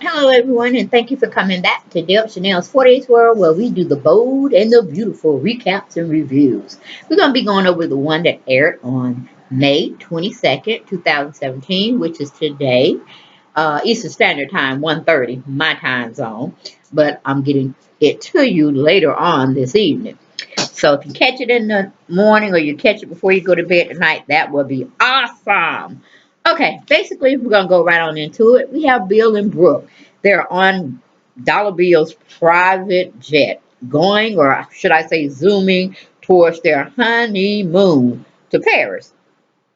Hello, everyone, and thank you for coming back to Dale Chanel's 48th World, where we do the bold and the beautiful recaps and reviews. We're going to be going over the one that aired on May 22nd, 2017, which is today, Eastern Standard Time, 1:30, my time zone. But I'm getting it to you later on this evening. So if you catch it in the morning or you catch it before you go to bed tonight, that would be awesome. Okay, basically, we're going to go right on into it. We have Bill and Brooke. They're on Dollar Bill's private jet, going, or should I say, zooming towards their honeymoon to Paris.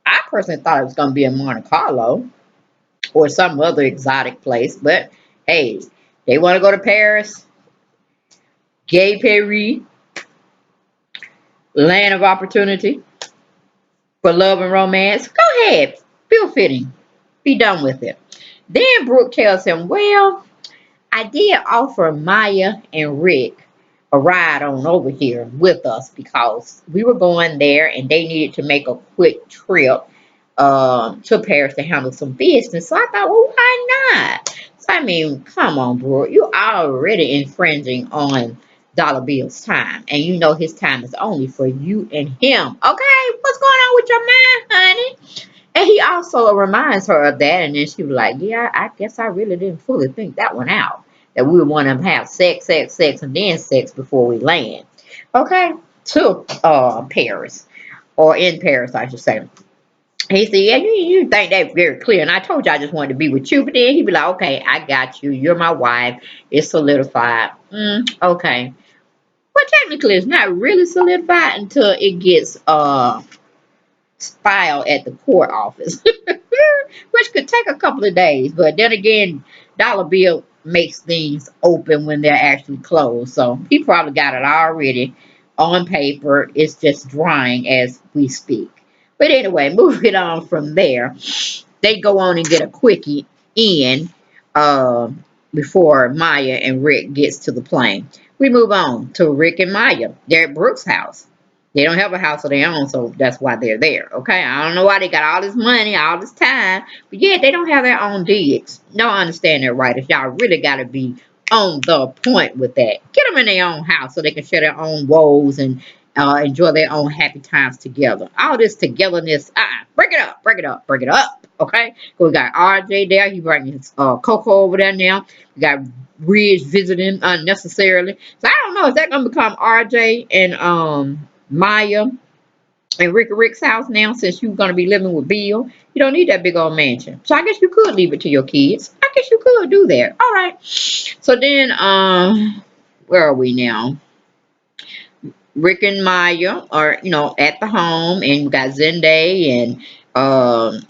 I personally thought it was going to be in Monte Carlo or some other exotic place, but hey, they want to go to Paris, Gay Paris, land of opportunity for love and romance. Go ahead, feel fitting, be done with it. Then Brooke tells him, well, I did offer Maya and Rick a ride on over here with us because we were going there and they needed to make a quick trip to Paris to handle some business. So I thought, well, why not? So I mean, come on, Brooke, you're already infringing on Dollar Bill's time, and you know his time is only for you and him. Okay, what's going on with your mind, honey? And he also reminds her of that, and then she was like, yeah, I guess I really didn't fully think that one out. That we would want to have sex, sex, sex, and then sex before we land. Okay? To Paris. Or in Paris, I should say. He said, yeah, you think that very clear. And I told you I just wanted to be with you. But then he'd be like, okay, I got you. You're my wife. It's solidified. Okay. Well, technically, it's not really solidified until it gets filed at the court office, which could take a couple of days. But then again, Dollar Bill makes things open when they're actually closed. So he probably got it already on paper. It's just drying as we speak. But anyway, moving on from there, they go on and get a quickie in uh, before Maya and Rick gets to the plane. We move on to Rick and Maya. They're at Brooke's house. They don't have a house of their own, so that's why they're there. Okay, I don't know why they got all this money, all this time, but yeah, they don't have their own digs. Don't understand that right. If y'all really got to be on the point with that, get them in their own house so they can share their own woes and enjoy their own happy times together. All this togetherness, break it up, break it up, break it up. Okay, so we got RJ there. He bringing his Coco over there now. We got Ridge visiting unnecessarily. So I don't know, is that gonna become RJ and Maya and Rick's house now, since you're gonna be living with Bill? You don't need that big old mansion. So I guess you could leave it to your kids. I guess you could do that. All right. So then where are we now? Rick and Maya are, at the home, and we got Zende and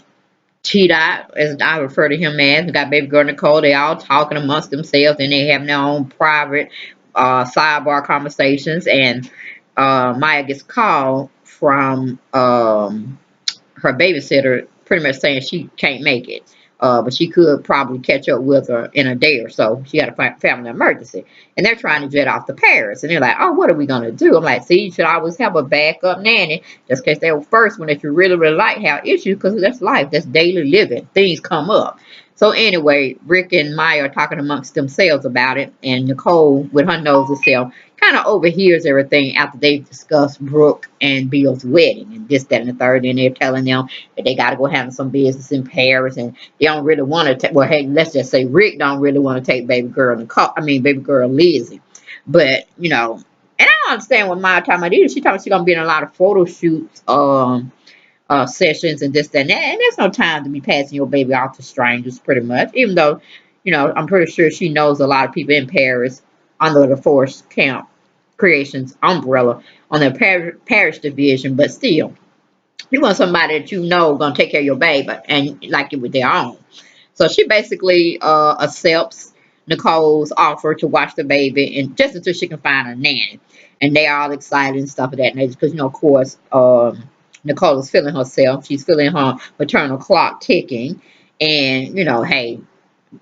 T Dot, as I refer to him as. We got baby girl Nicole. They all talking amongst themselves, and they have their own private sidebar conversations. And Maya gets called from her babysitter, pretty much saying she can't make it. But she could probably catch up with her in a day or so. She had a family emergency. And they're trying to jet off to Paris. And they're like, oh, what are we going to do? I'm like, see, you should always have a backup nanny just in case they're first one that you really, really like have issues, because that's life. That's daily living. Things come up. So anyway, Rick and Maya are talking amongst themselves about it. And Nicole, with her nose herself, kind of overhears everything after they've discussed Brooke and Bill's wedding and this, that, and the third. And they're telling them that they got to go handle some business in Paris, and they don't really want to take. Well, hey, let's just say Rick don't really want to take baby girl Nicole. I mean, baby girl Lizzie. But and I don't understand what Maya talking about either. She talking she's gonna be in a lot of photo shoots, sessions and this, that, and that. And there's no time to be passing your baby off to strangers, pretty much. Even though, I'm pretty sure she knows a lot of people in Paris under the Force Camp Creations umbrella on their parish division, but still, you want somebody that you know gonna take care of your baby and like it with their own. So she basically accepts Nicole's offer to watch the baby, and just until she can find a nanny. And they all excited and stuff of that nature because, of course, Nicole is feeling herself. She's feeling her maternal clock ticking. And, hey,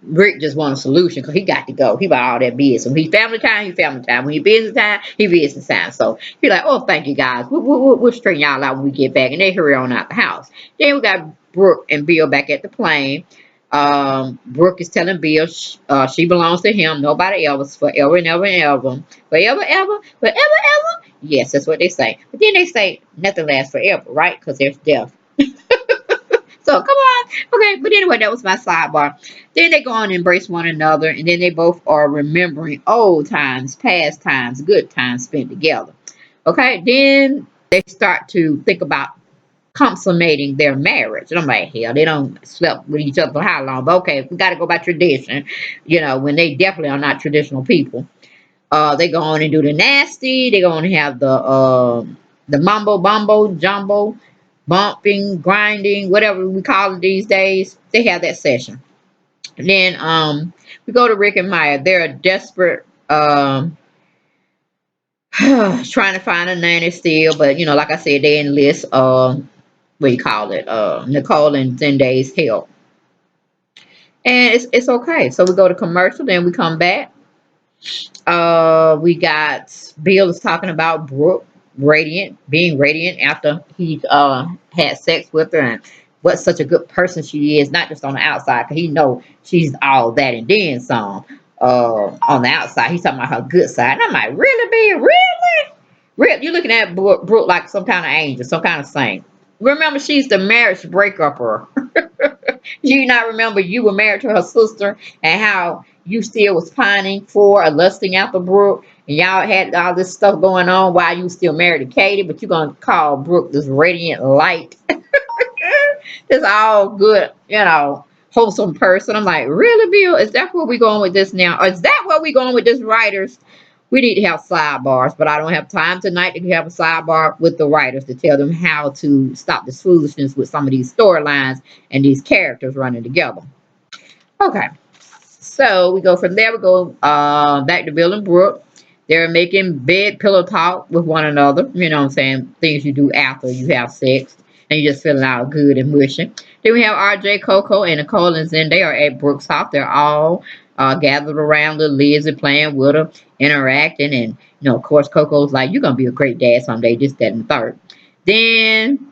Rick just want a solution because he got to go. He about all that business. When he family time, he family time. When he business time, he business time. So he like, oh, thank you guys. We'll straighten y'all out when we get back. And they hurry on out the house. Then we got Brooke and Bill back at the plane. Brooke is telling Bill she belongs to him, nobody else, forever and ever and ever. Forever, ever, forever, ever. Yes, that's what they say. But then they say nothing lasts forever, right? Because there's death. So come on. Okay, but anyway, that was my sidebar. Then they go on and embrace one another, and then they both are remembering old times, past times, good times spent together. Okay, then they start to think about consummating their marriage. And I'm like, hell, they don't slept with each other for how long? But okay, we got to go by tradition, when they definitely are not traditional people. They go on and do the nasty. They go on and have the mumbo bumbo jumbo, bumping, grinding, whatever we call it these days. They have that session. And then we go to Rick and Maya. They're a desperate trying to find a nanny still, but like I said, they enlist what do you call it? Nicole and Zenday's help. And it's okay. So we go to commercial, then we come back. We got Bill is talking about Brooke being radiant after he had sex with her, and what such a good person she is, not just on the outside, because he know she's all that and then some. On the outside, he's talking about her good side. And I'm like, really, Bill? Really? Really? You're looking at Brooke like some kind of angel, some kind of saint. Remember, she's the marriage breakup. Do you not remember you were married to her sister and how you still was pining for or lusting after Brooke, and y'all had all this stuff going on while you still married to Katie, but you're gonna call Brooke this radiant light, this all good, wholesome person. I'm like, really, Bill? Is that where we going with this now? Or is that where we going with this writers? We need to have sidebars, but I don't have time tonight to have a sidebar with the writers to tell them how to stop this foolishness with some of these storylines and these characters running together. Okay. So we go from there. We go back to Bill and Brooke. They're making bed pillow talk with one another. You know what I'm saying? Things you do after you have sex. And you're just feeling all good and mushy. Then we have RJ, Coco, and Nicole and Zen. They are at Brooke's house. They're all gathered around little Lizzie playing with her, interacting. And, of course, Coco's like, you're going to be a great dad someday, this, that, and the third. Then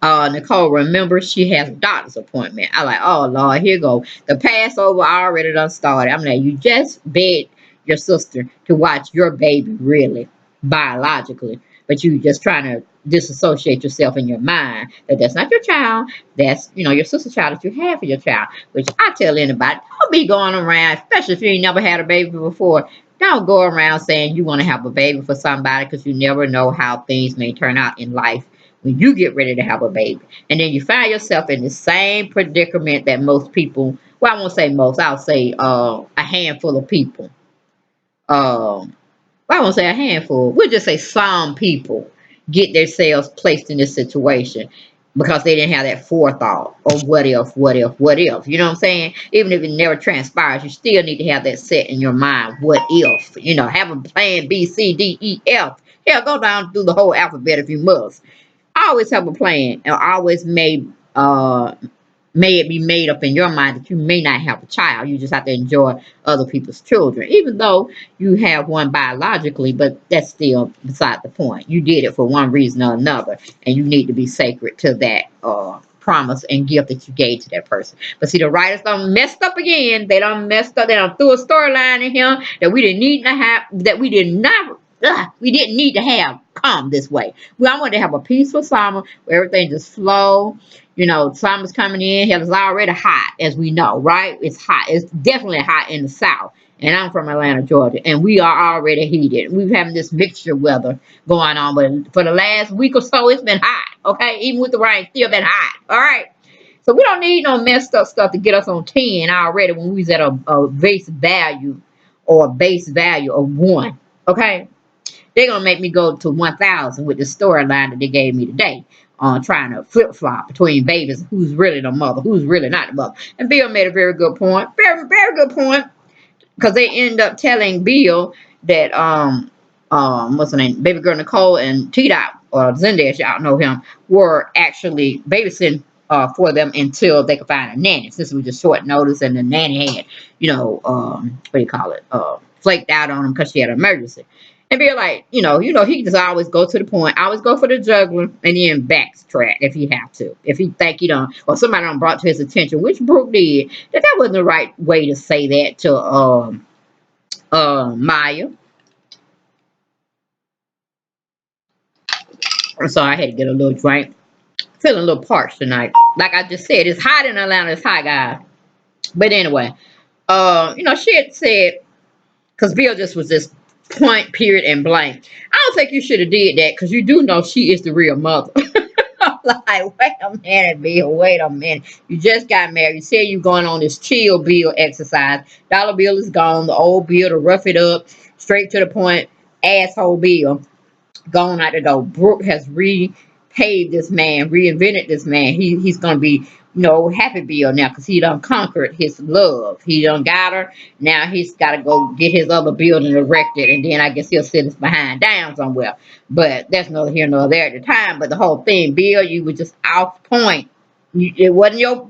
Nicole remembers she has a doctor's appointment. I like, oh Lord, here go. The Passover already done started. I'm like, you just begged your sister to watch your baby really, biologically, but you just trying to disassociate yourself in your mind that that's not your child. That's your sister's child that you have for your child. Which I tell anybody, don't be going around, especially if you ain't never had a baby before. Don't go around saying you want to have a baby for somebody because you never know how things may turn out in life when you get ready to have a baby. And then you find yourself in the same predicament that most people, well, I won't say most, I'll say a handful of people. I won't say a handful, we'll just say some people get themselves placed in this situation because they didn't have that forethought or what if, what if, what if. You know what I'm saying? Even if it never transpires, you still need to have that set in your mind. What if? Have a plan B, C, D, E, F. Hell, go down through the whole alphabet if you must. I always have a plan, and always may it be made up in your mind that you may not have a child. You just have to enjoy other people's children, even though you have one biologically. But that's still beside the point. You did it for one reason or another, and you need to be sacred to that promise and gift that you gave to that person. But see, the writers done messed up again. They done messed up. They done threw a storyline in here that we didn't need to have. That we did not. We didn't need to have come this way. Well, I wanted to have a peaceful summer where everything just flow. Summer's coming in. Hell, it's already hot, as we know, right? It's hot. It's definitely hot in the South. And I'm from Atlanta, Georgia, and we are already heated. We've having this mixture weather going on, but for the last week or so, it's been hot. Okay, even with the rain, still been hot. All right. So we don't need no messed up stuff to get us on 10 already when we was at a base value or a base value of 1. Okay. They're gonna make me go to 1,000 with the storyline that they gave me today on trying to flip flop between babies, who's really the mother, who's really not the mother. And Bill made a very good point, very very good point, because they end up telling Bill that what's her name, baby girl Nicole and T Dot or Zendash, y'all know him, were actually babysitting for them until they could find a nanny. Since it was just short notice, and the nanny had, what do you call it, flaked out on them because she had an emergency. And be like, he just always go to the point, always go for the juggler, and then backtrack if he have to. If he think or somebody done brought to his attention, which Brooke did, that wasn't the right way to say that to Maya. So I had to get a little drink. Feeling a little parched tonight. Like I just said, it's hot in Atlanta. It's hot, guys. But anyway, she had said, because Bill just was this point, period, and blank. I don't think you should have did that because you do know she is the real mother. I'm like, wait a minute, Bill. Wait a minute. You just got married. You said you're going on this chill Bill exercise. Dollar Bill is gone. The old Bill to rough it up, straight to the point, asshole Bill gone out the door. Brooke has repaid this man, reinvented this man. He's gonna be, happy Bill now because he done conquered his love. He done got her. Now he's got to go get his other building erected, and then I guess he'll sit his behind down somewhere. But that's neither here nor there at the time. But the whole thing, Bill, you were just off point. It wasn't your.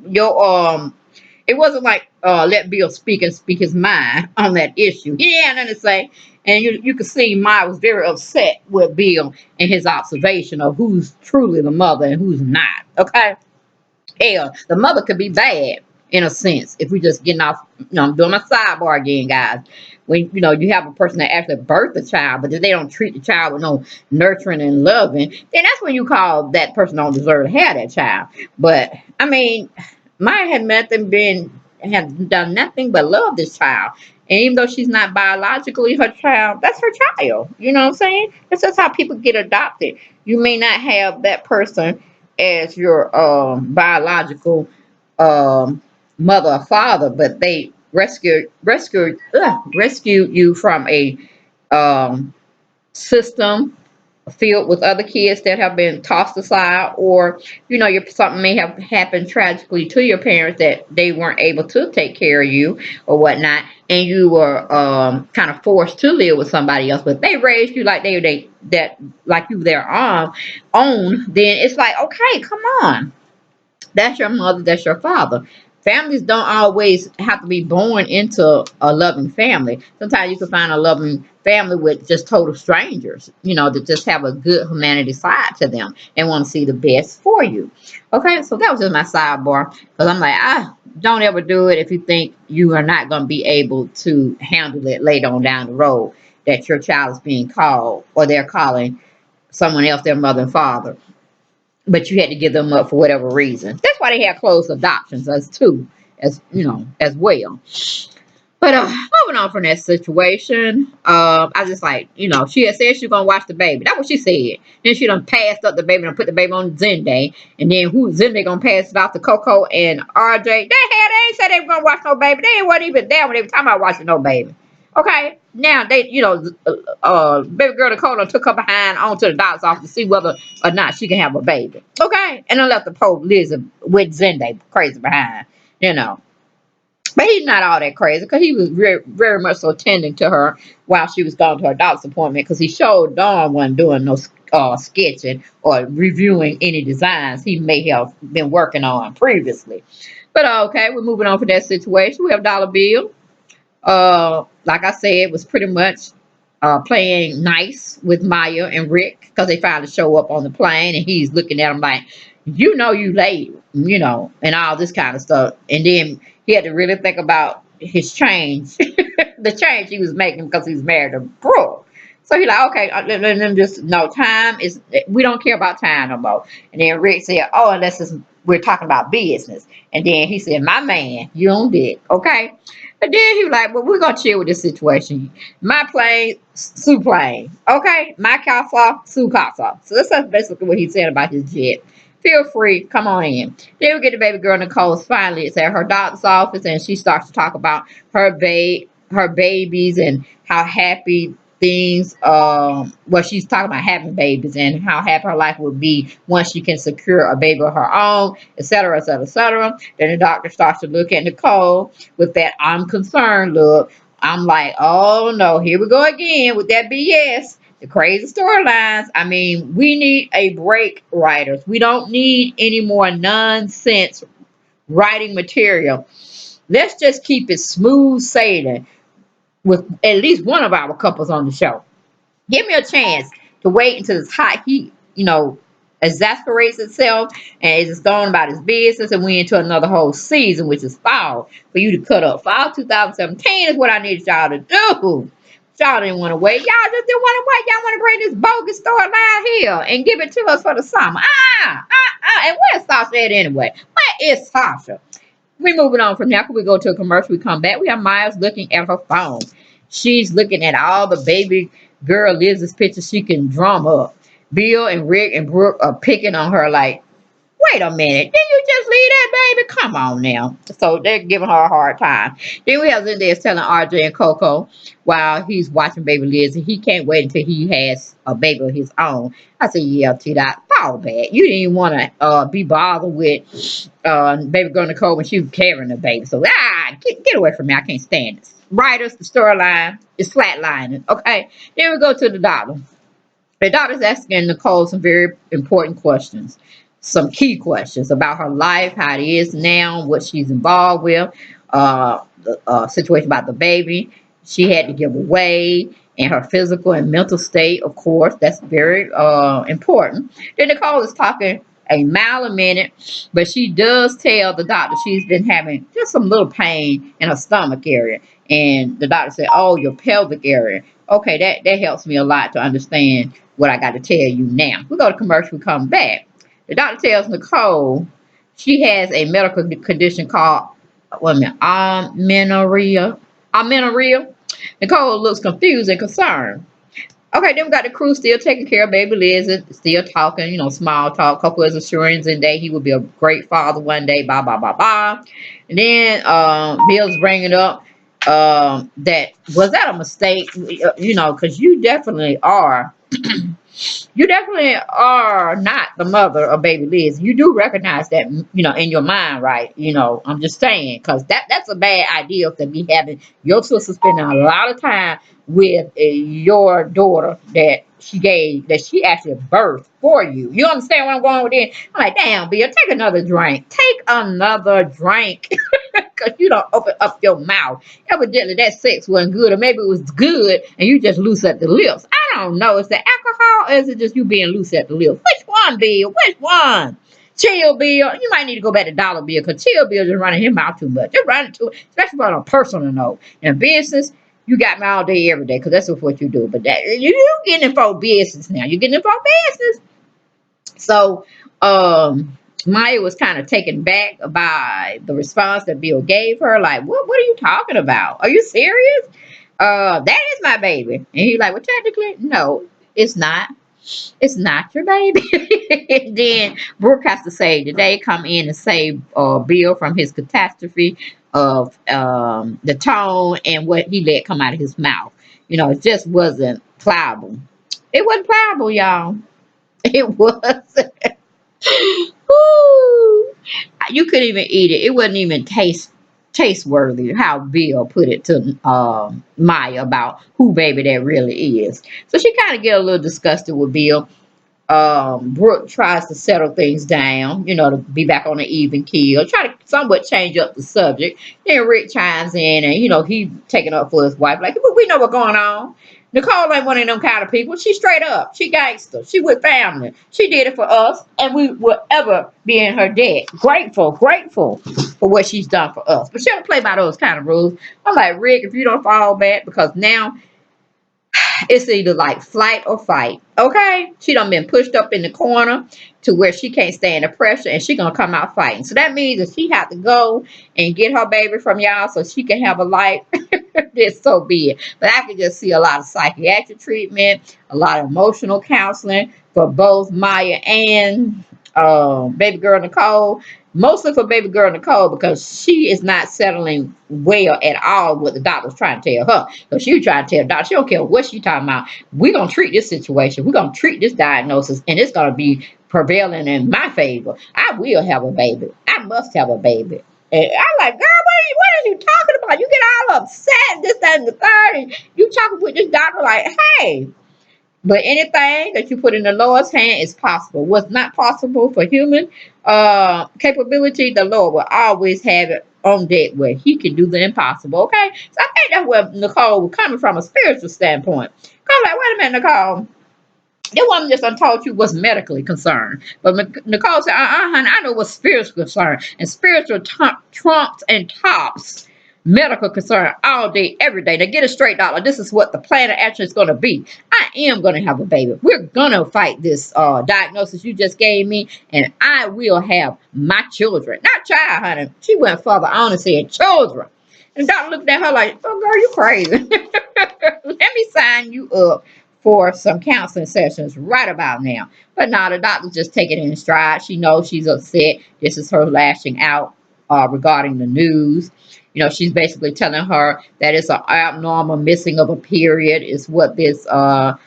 It wasn't like let Bill speak and speak his mind on that issue. He had nothing to say. And you could see Ma was very upset with Bill and his observation of who's truly the mother and who's not. Okay? Hell, the mother could be bad in a sense if we just getting off, I'm doing my sidebar again, guys. When, you have a person that actually birthed a child, but if they don't treat the child with no nurturing and loving, then that's when you call that person don't deserve to have that child. But, I mean, Maya had done nothing but love this child. And even though she's not biologically her child, that's her child. You know what I'm saying? That's just how people get adopted. You may not have that person as your biological mother or father, but they rescued you from a um, system filled with other kids that have been tossed aside, or something may have happened tragically to your parents that they weren't able to take care of you or whatnot, and you were kind of forced to live with somebody else, but they raised you like like you their own. Then it's like, okay, come on, that's your mother, that's your father. Families don't always have to be born into a loving family. Sometimes you can find a loving family with just total strangers, that just have a good humanity side to them and want to see the best for you. Okay, so that was just my sidebar. Because I'm like, don't ever do it if you think you are not going to be able to handle it later on down the road, that your child is being called or they're calling someone else their mother and father, but you had to give them up for whatever reason. That's why they have closed adoptions as well. But moving on from that situation, I just like, she had said she was gonna watch the baby. That's what she said. Then she done passed up the baby and put the baby on Zenday. And then who Zenday gonna pass it off to Coco and RJ? They ain't said they were gonna watch no baby. They wasn't even there when they were talking about watching no baby. Okay, now baby girl Nicole took her behind onto the doctor's office to see whether or not she can have a baby. Okay, and then left the poor Lizzie with Zenday crazy behind, you know. But he's not all that crazy because he was very, very much so tending to her while she was going to her doctor's appointment, because he showed Dawn wasn't doing no sketching or reviewing any designs he may have been working on previously. But okay, we're moving on from that situation. We have Dollar Bill. Like I said, was pretty much playing nice with Maya and Rick because they finally show up on the plane, and he's looking at him like, you late, and all this kind of stuff. And then he had to really think about his change, the change he was making because he's married to Brooke. So he's like, okay, let them just know time is, we don't care about time no more. And then Rick said, oh, we're talking about business. And then he said, my man, you on dick, okay? And then he was like, well, we're going to chill with this situation. My plane, Sue plane. Okay? My casa, Sue casa. So that's basically what he said about his jet. Feel free, come on in. Then we get the baby girl Nicole. Finally, it's at her doctor's office, and she starts to talk about her babies and how happy things. Well, she's talking about having babies and how happy her life would be once she can secure a baby of her own, etc., etc., etc. Then the doctor starts to look at Nicole with that I'm concerned look. I'm like, oh no, here we go again with that BS. The crazy storylines. I mean, we need a break, writers. We don't need any more nonsense writing material. Let's just keep it smooth sailing with at least one of our couples on the show. Give me a chance to wait until this hot heat, exasperates itself and it's going about its business, and we into another whole season, which is fall, for you to cut up. Fall 2017 is what I needed y'all to do. Y'all didn't want to wait. Y'all just didn't want to wait. Y'all want to bring this bogus storyline here and give it to us for the summer. And where's Sasha at anyway? Where is Sasha? We moving on from now. Can we go to a commercial? We come back. We have Miles looking at her phone. She's looking at all the baby girl Liz's pictures she can drum up. Bill and Rick and Brooke are picking on her like, wait a minute, didn't you just leave that baby? Come on now. So they're giving her a hard time. Then we have Zendaya's telling RJ and Coco while he's watching baby Liz, and he can't wait until he has a baby of his own. I said, yeah, T-Dot, fall back. You didn't even want to be bothered with baby girl Nicole when she was carrying the baby. So, get away from me. I can't stand this. Writers, the storyline is flatlining. Okay. Then we go to the doctor. The doctor's asking Nicole some very important questions, some key questions about her life, how it is now, what she's involved with, the situation about the baby she had to give away, and her physical and mental state, of course. That's very important. Then Nicole is talking a mile a minute, but she does tell the doctor she's been having just some little pain in her stomach area. And the doctor said, oh, your pelvic area. Okay, that helps me a lot to understand what I got to tell you now. We go to commercial, we come back. The doctor tells Nicole she has a medical condition called, wait a minute, amenorrhea. Amenorrhea. Nicole looks confused and concerned. Okay, then we got the crew still taking care of baby Liz, still talking, small talk. Coco is assuring Zendaya he will be a great father one day, blah, blah, blah, blah. And then Bill's bringing up that, was that a mistake? Because you definitely are not the mother of baby Liz. You do recognize that, in your mind, right? I'm just saying, because that's a bad idea to be having your sister spending a lot of time with your daughter that she actually birthed for you. You understand where I'm going with it? I'm like, damn, Bill, take another drink. Take another drink. Because you don't open up your mouth. Evidently, that sex wasn't good, or maybe it was good and you just loose at the lips. I don't know. Is it alcohol, or is it just you being loose at the lips? Which one, Bill? Which one? Chill Bill. You might need to go back to Dollar Bill, because Chill Bill just running his mouth too much. Just running too, especially on a personal note. In business, you got me all day, every day, because that's what you do. But you getting it for business now. You're getting it for business. So, Maya was kind of taken back by the response that Bill gave her. Like, what are you talking about? Are you serious? That is my baby. And he's like, well, technically, no, it's not. It's not your baby. And then Brooke has to say, did they come in and save Bill from his catastrophe of the tone and what he let come out of his mouth? It just wasn't pliable. It wasn't pliable, y'all. It was. Woo! You couldn't even eat it. It wasn't even taste worthy. How Bill put it to Maya about who baby that really is. So she kind of get a little disgusted with Bill. Brooke tries to settle things down, to be back on an even keel, try to somewhat change up the subject. Then Rick chimes in, and he taking up for his wife, like, but we know what's going on. Nicole ain't one of them kind of people. She straight up. She gangster. She with family. She did it for us, and we will ever be in her debt. Grateful for what she's done for us. But she don't play by those kind of rules. I'm like, Rick, if you don't fall back, because now it's either like flight or fight. Okay? She done been pushed up in the corner to where she can't stand the pressure, and she gonna come out fighting. So that means that she have to go and get her baby from y'all so she can have a life. This so be it. But I can just see a lot of psychiatric treatment, a lot of emotional counseling for both Maya and baby girl Nicole. Mostly for baby girl Nicole, because she is not settling well at all what the doctor's trying to tell her. So she was trying to tell the doctor, she don't care what she talking about. We're going to treat this situation. We're going to treat this diagnosis, and it's going to be prevailing in my favor. I will have a baby. I must have a baby. And I'm like, girl, what are you talking about? You get all upset, this, that, and the third, and you talking with this doctor like, hey. But anything that you put in the Lord's hand is possible. What's not possible for human capability, the Lord will always have it on deck where he can do the impossible. Okay? So I think that's where Nicole was coming from a spiritual standpoint. I'm like, wait a minute, Nicole. That woman just done told you what's medically concerned. But Nicole said, honey, I know what's spiritual concerned. And spiritual trumps and tops medical concern all day, every day. Now get it straight, doctor. This is what the plan of action is going to be. I am going to have a baby. We're going to fight this diagnosis you just gave me, and I will have my children. Not child, honey. She went further on and said children. And the doctor looked at her like, oh, girl, you crazy. Let me sign you up for some counseling sessions right about now. But now the doctor just take it in stride. She knows she's upset. This is her lashing out regarding the news. You know, she's basically telling her that it's an abnormal missing of a period is what this what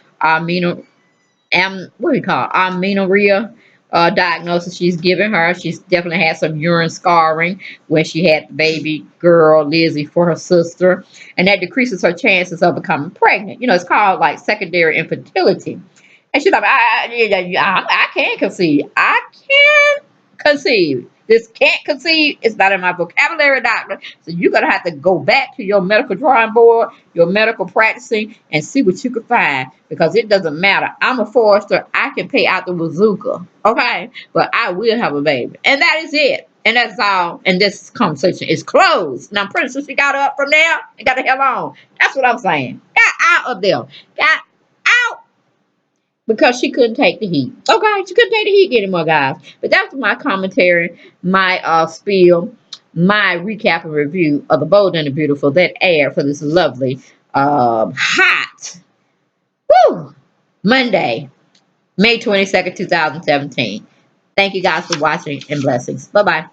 do you call it? Amenorrhea diagnosis she's given her. She's definitely had some urine scarring when she had the baby girl Lizzie for her sister, and that decreases her chances of becoming pregnant. You know, it's called like secondary infertility. And she's like, I can't conceive. I can conceive. This can't conceive. It's not in my vocabulary, doctor. So you're going to have to go back to your medical drawing board, your medical practicing, and see what you can find. Because it doesn't matter. I'm a forester. I can pay out the bazooka. Okay? But I will have a baby. And that is it. And that's all. And this conversation is closed. Now, I'm pretty sure she got up from there and got the hell on. That's what I'm saying. Got out of there. Got out because she couldn't take the heat. Okay, she couldn't take the heat anymore, guys. But that's my commentary, my spiel, my recap and review of The Bold and the Beautiful that aired for this lovely, hot, woo, Monday, May 22nd, 2017. Thank you guys for watching and blessings. Bye-bye.